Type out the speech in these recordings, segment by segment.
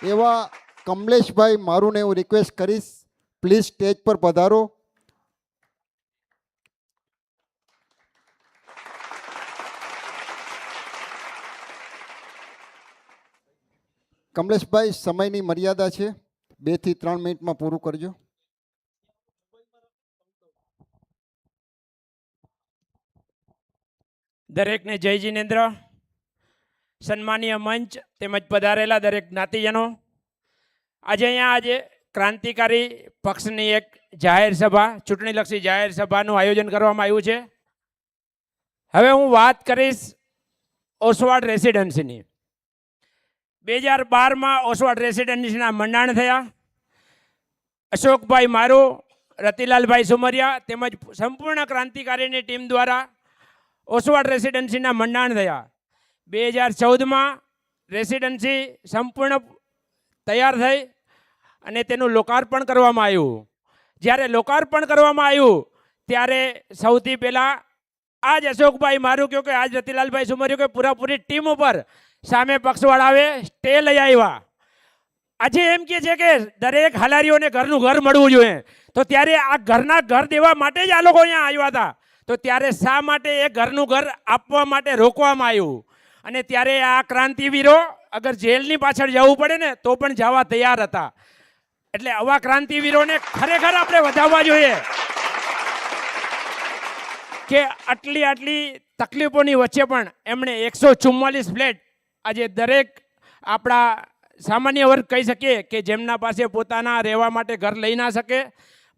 એવા કમલેશભાઈ મારુને હું રિક્વેસ્ટ કરીશ, પ્લીઝ સ્ટેજ પર પધારો. કમલેશભાઈ, સમયની મર્યાદા છે, 2 થી 3 મિનિટમાં પૂરું કરજો. દરેકને જય જિનેન્દ્ર. સન્માનીય મંચ તેમજ પધારેલા દરેક જ્ઞાતિજનો, આજે ક્રાંતિકારી પક્ષની એક જાહેર સભા, ચૂંટણીલક્ષી જાહેર સભાનું આયોજન કરવામાં આવ્યું છે. હવે હું વાત કરીશ ઓસવાડ રેસિડેન્સીની. 2012માં ઓસવાડ રેસિડેન્સીના મંડાણ થયા. અશોકભાઈ મારુ, રતિલાલભાઈ સુમરિયા તેમજ સંપૂર્ણ ક્રાંતિકારીની ટીમ દ્વારા ઓસવાડ રેસિડેન્સીના મંડાણ થયા. 2014માં રેસિડેન્સી સંપૂર્ણ તૈયાર થઈ અને તેનું લોકાર્પણ કરવામાં આવ્યું. જ્યારે લોકાર્પણ કરવામાં આવ્યું ત્યારે સૌથી પહેલાં આજ અશોકભાઈ મારું કહ્યું કે આજ રતિલાલભાઈ સુમર્યું કે પૂરાપૂરી ટીમ ઉપર સામે પક્ષવાળાએ સ્ટે લઈ આવ્યા. આજે એમ કહે છે કે દરેક હાલારીઓને ઘરનું ઘર મળવું જોઈએ, તો ત્યારે આ ઘરના ઘર દેવા માટે જ આ લોકો અહીંયા આવ્યા હતા. તો ત્યારે શા માટે એ ઘરનું ઘર આપવા માટે રોકવામાં આવ્યું? અને ત્યારે આ ક્રાંતિવીરો અગર જેલની પાછળ જવું પડે ને તો પણ જવા તૈયાર હતા. એટલે આવા ક્રાંતિવીરોને ખરેખર આપણે વધાવવા જોઈએ કે આટલી તકલીફોની વચ્ચે પણ એમણે 144 ફ્લેટ આજે દરેક આપણા સામાન્ય વર્ગ કહી શકીએ કે જેમના પાસે પોતાના રહેવા માટે ઘર લઈ ના શકે,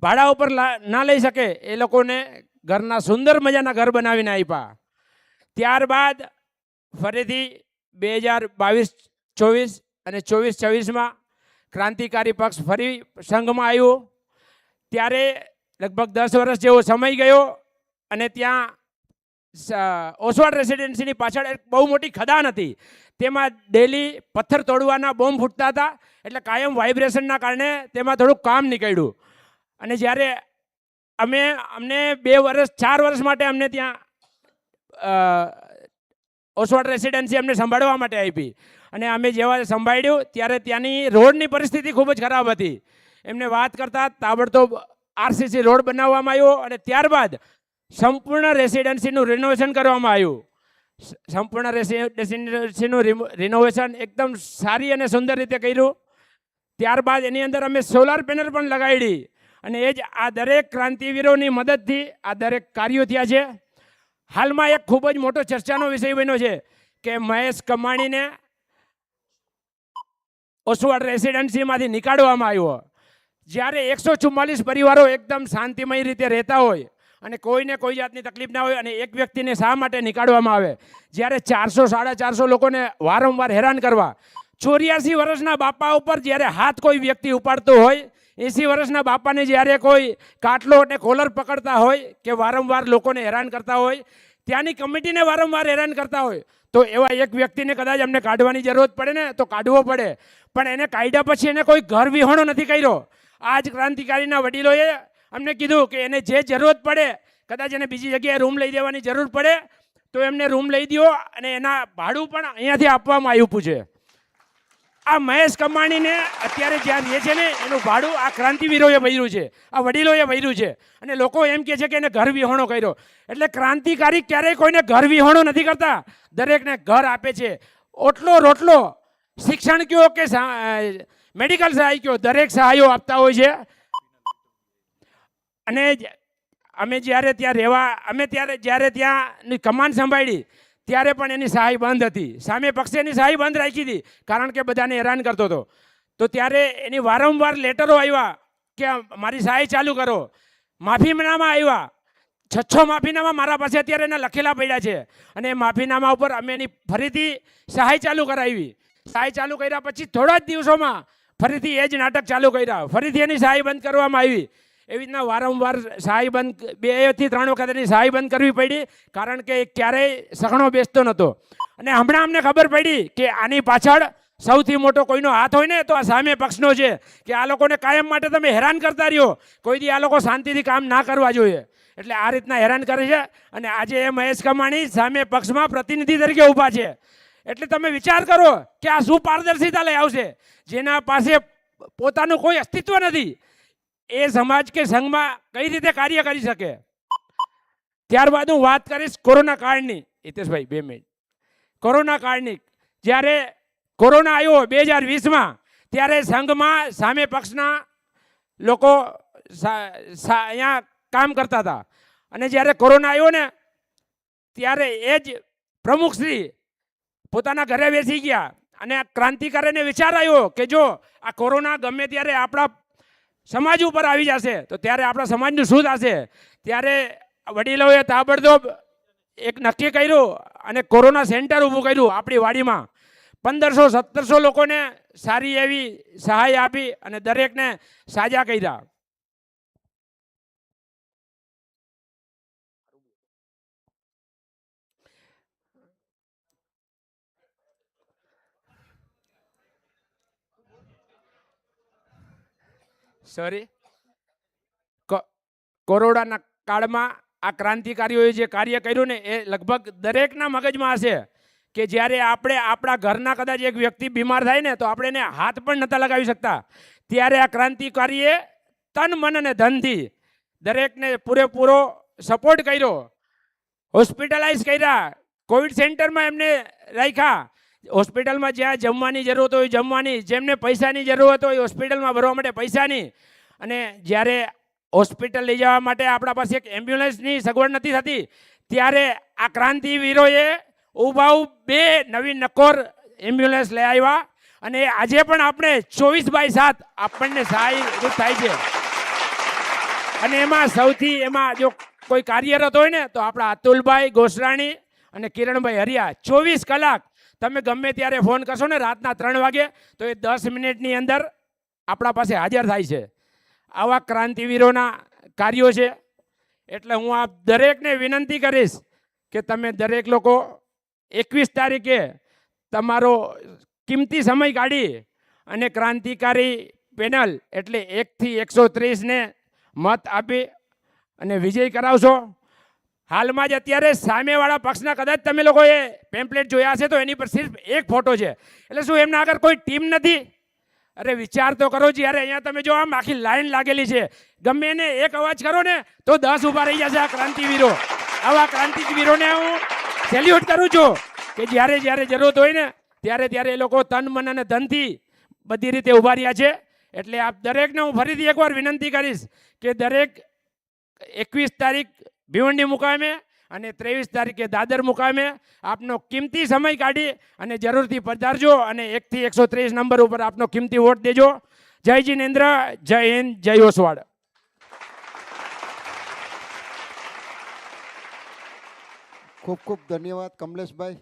ભાડા ઉપર ના લઈ શકે, એ લોકોને ઘરના સુંદર મજાના ઘર બનાવીને આપ્યા. ત્યારબાદ ફરીથી 2022-24 અને 24-26માં ક્રાંતિકારી પક્ષ ફરી સંઘમાં આવ્યું. ત્યારે લગભગ 10 વર્ષ જેવો સમય ગયો અને ત્યાં ઓસવાડ રેસિડેન્સીની પાછળ એક બહુ મોટી ખદાન હતી. તેમાં ડેલી પથ્થર તોડવાના બોમ્બ ફૂટતા હતા, એટલે કાયમ વાઇબ્રેશનના કારણે તેમાં થોડુંક કામ નીકળ્યું. અને જ્યારે અમને 4 વર્ષ માટે અમને ત્યાં ઓસવાડ રેસિડેન્સી અમને સંભાળવા માટે આપી. અને અમે જેવા સંભાળ્યું ત્યારે ત્યાંની રોડની પરિસ્થિતિ ખૂબ જ ખરાબ હતી. એમને વાત કરતા તાબડતોબ આરસીસી રોડ બનાવવામાં આવ્યો અને ત્યારબાદ સંપૂર્ણ રેસિડેન્સીનું રિનોવેશન કરવામાં આવ્યું. સંપૂર્ણ રેસિડેન્સીનું રિનોવેશન એકદમ સારી અને સુંદર રીતે કર્યું. ત્યારબાદ એની અંદર અમે સોલાર પેનલ પણ લગાડી અને એ જ આ દરેક ક્રાંતિવીરોની મદદથી આ દરેક કાર્યો થયા છે. હાલમાં એક ખૂબ જ મોટો ચર્ચાનો વિષય બન્યો છે કે મહેશ કમાણીને ઓસવાડ રેસિડેન્સીમાંથી નીકાળવામાં આવ્યો. જ્યારે 144 પરિવારો એકદમ શાંતિમય રીતે રહેતા હોય અને કોઈને કોઈ જાતની તકલીફ ના હોય અને એક વ્યક્તિને શા માટે નીકાળવામાં આવે? જ્યારે 400-450 લોકોને વારંવાર હેરાન કરવા, 84 વર્ષના બાપા ઉપર જ્યારે હાથ કોઈ વ્યક્તિ ઉપાડતો હોય, 80 વર્ષના બાપાને જ્યારે કોઈ કાટલો અને કોલર પકડતા હોય કે વારંવાર લોકોને હેરાન કરતા હોય, ત્યાંની કમિટીને વારંવાર હેરાન કરતા હોય, તો એવા એક વ્યક્તિને કદાચ અમને કાઢવાની જરૂરત પડે ને તો કાઢવો પડે. પણ એને કાઢ્યા પછી એને કોઈ ઘર વિહોણો નથી કર્યો. આ જ ક્રાંતિકારીના વડીલોએ અમને કીધું કે એને જે જરૂરત પડે, કદાચ એને બીજી જગ્યાએ રૂમ લઈ દેવાની જરૂર પડે તો એમને રૂમ લઈ દો અને એના ભાડું પણ અહીંયાથી આપવામાં આવ્યું છે. આ મહેશ કમાણીને અત્યારે જ્યાં રહે છે ને એનું ભાડું આ ક્રાંતિવીરોએ ભર્યું છે, આ વડીલોએ ભર્યું છે. અને લોકો એમ કહે છે કે એને ઘર વિહોણો કર્યો. એટલે ક્રાંતિકારી ક્યારેય કોઈને ઘર વિહોણો નથી કરતા, દરેકને ઘર આપે છે. ઓટલો રોટલો, શિક્ષણ કયો કે મેડિકલ સહાય કયો, દરેક સહાયો આપતા હોય છે. અને અમે જ્યારે ત્યાં કમાન સંભાળી ત્યારે પણ એની સહાય બંધ હતી. સામે પક્ષે એની સહાય બંધ રાખી હતી કારણ કે બધાને હેરાન કરતો હતો. તો ત્યારે એની વારંવાર લેટરો આવ્યા કે મારી સહાય ચાલુ કરો. માફીનામા આવ્યા, 6 માફીનામા મારા પાસે અત્યારે એના લખેલા પડ્યા છે. અને એ માફીનામા ઉપર અમે એની ફરીથી સહાય ચાલુ કરાવી. સહાય ચાલુ કર્યા પછી થોડા જ દિવસોમાં ફરીથી એ જ નાટક ચાલુ કર્યા, ફરીથી એની સહાય બંધ કરવામાં આવી. એવી રીતના વારંવાર સહાય બંધ 2 થી 3 વખત એની સહાય બંધ કરવી પડી કારણ કે ક્યારેય સઘળો બેસતો નહોતો. અને હમણાં અમને ખબર પડી કે આની પાછળ સૌથી મોટો કોઈનો હાથ હોય ને તો આ સામે પક્ષનો છે કે આ લોકોને કાયમ માટે તમે હેરાન કરતા રહ્યો, કોઈ દી આ લોકો શાંતિથી કામ ના કરવા જોઈએ. એટલે આ રીતના હેરાન કરે છે. અને આજે એ મહેશ કમાણી સામે પક્ષમાં પ્રતિનિધિ તરીકે ઊભા છે. એટલે તમે વિચાર કરો કે આ શું પારદર્શિતા લઈ આવશે. જેના પાસે પોતાનું કોઈ અસ્તિત્વ નથી એ સમાજ કે સંઘમાં કઈ રીતે કાર્ય કરી શકે. ત્યારબાદ હું વાત કરીશ કોરોના કાળની. હિતેશભાઈ 2 મિનિટ. કોરોના કાળની જ્યારે કોરોના આવ્યો 2020માં ત્યારે સંઘમાં સામે પક્ષના લોકો અહીંયા કામ કરતા હતા અને જ્યારે કોરોના આવ્યો ને ત્યારે એ જ પ્રમુખશ્રી પોતાના ઘરે બેસી ગયા અને ક્રાંતિકારીને વિચાર આવ્યો કે જો આ કોરોના ગમે ત્યારે આપણા સમાજ ઉપર આવી જશે તો ત્યારે આપણા સમાજનું શું થશે. ત્યારે વડીલોએ તાબડતોબ એક નક્કી કર્યું અને કોરોના સેન્ટર ઊભું કર્યું આપણી વાડીમાં. 1500-1700 લોકોને સારી એવી સહાય આપી અને દરેકને સાજા કર્યા. સોરી, કોરોનાના કાળમાં આ ક્રાંતિકારીઓએ જે કાર્ય કર્યું ને એ લગભગ દરેકના મગજમાં હશે કે જ્યારે આપણે આપણા ઘરના કદાચ એક વ્યક્તિ બીમાર થાય ને તો આપણે એને હાથ પણ નહોતા લગાવી શકતા. ત્યારે આ ક્રાંતિકારીએ તન મન અને ધનથી દરેકને પૂરેપૂરો સપોર્ટ કર્યો, હોસ્પિટલાઇઝ કર્યા, કોવિડ સેન્ટરમાં એમને રાખ્યા. હોસ્પિટલમાં જ્યાં જમવાની જરૂરત હોય જમવાની, જેમને પૈસાની જરૂરત હોય હોસ્પિટલમાં ભરવા માટે પૈસાની. અને જ્યારે હોસ્પિટલ લઈ જવા માટે આપણા પાસે એક એમ્બ્યુલન્સની સગવડ નથી થતી ત્યારે આ ક્રાંતિવીરોએ ઊભા 2 નવી નકોર એમ્બ્યુલન્સ લઈ આવ્યા અને આજે પણ આપણે 24/7 આપણને સહાયરૂપ થાય છે. અને એમાં સૌથી જો કોઈ કાર્યરત હોય ને તો આપણા અતુલભાઈ ગોસરાણી અને કિરણભાઈ હરિયા 24 કલાક તમે ગમે ત્યારે ફોન કરશો ને રાતના 3 વાગે તો એ 10 મિનિટની અંદર આપણા પાસે હાજર થાય છે. આવા ક્રાંતિવીરોના કાર્યો છે. એટલે હું આપ દરેકને વિનંતી કરીશ કે તમે દરેક લોકો 21 તારીખે તમારો કિંમતી સમય કાઢી અને ક્રાંતિકારી પેનલ એટલે 1 થી 130 ને મત આપી અને વિજય કરાવશો. હાલમાં જ અત્યારે સામેવાળા પક્ષના કદાચ તમે લોકોએ પેમ્પલેટ જોયા હશે તો એની પર સિર્ફ એક ફોટો છે. એટલે શું એમના આગળ કોઈ ટીમ નથી? અરે વિચાર તો કરો. જ્યારે અહીંયા તમે જો આમ આખી લાઈન લાગેલી છે, ગમે એને એક અવાજ કરો ને તો 10 ઊભા રહી જશે આ ક્રાંતિવીરો. આવા ક્રાંતિવીરોને હું સેલ્યુટ કરું છું કે જ્યારે જ્યારે જરૂરત હોય ને ત્યારે એ લોકો તન મન અને ધનથી બધી રીતે ઊભા રહ્યા છે. એટલે આપ દરેકને હું ફરીથી એકવાર વિનંતી કરીશ કે દરેક 21 તારીખ ભિવંડી મુકામે અને 23 તારીખે દાદર મુકામે આપનો કિંમતી સમય કાઢી અને જરૂરથી પધારજો અને 1 થી 130 નંબર ઉપર આપનો કિંમતી વોટ દેજો. જય જિનેન્દ્ર, જય હિન્દ, જય ઓસવાડ. ખૂબ ખૂબ ધન્યવાદ કમલેશભાઈ.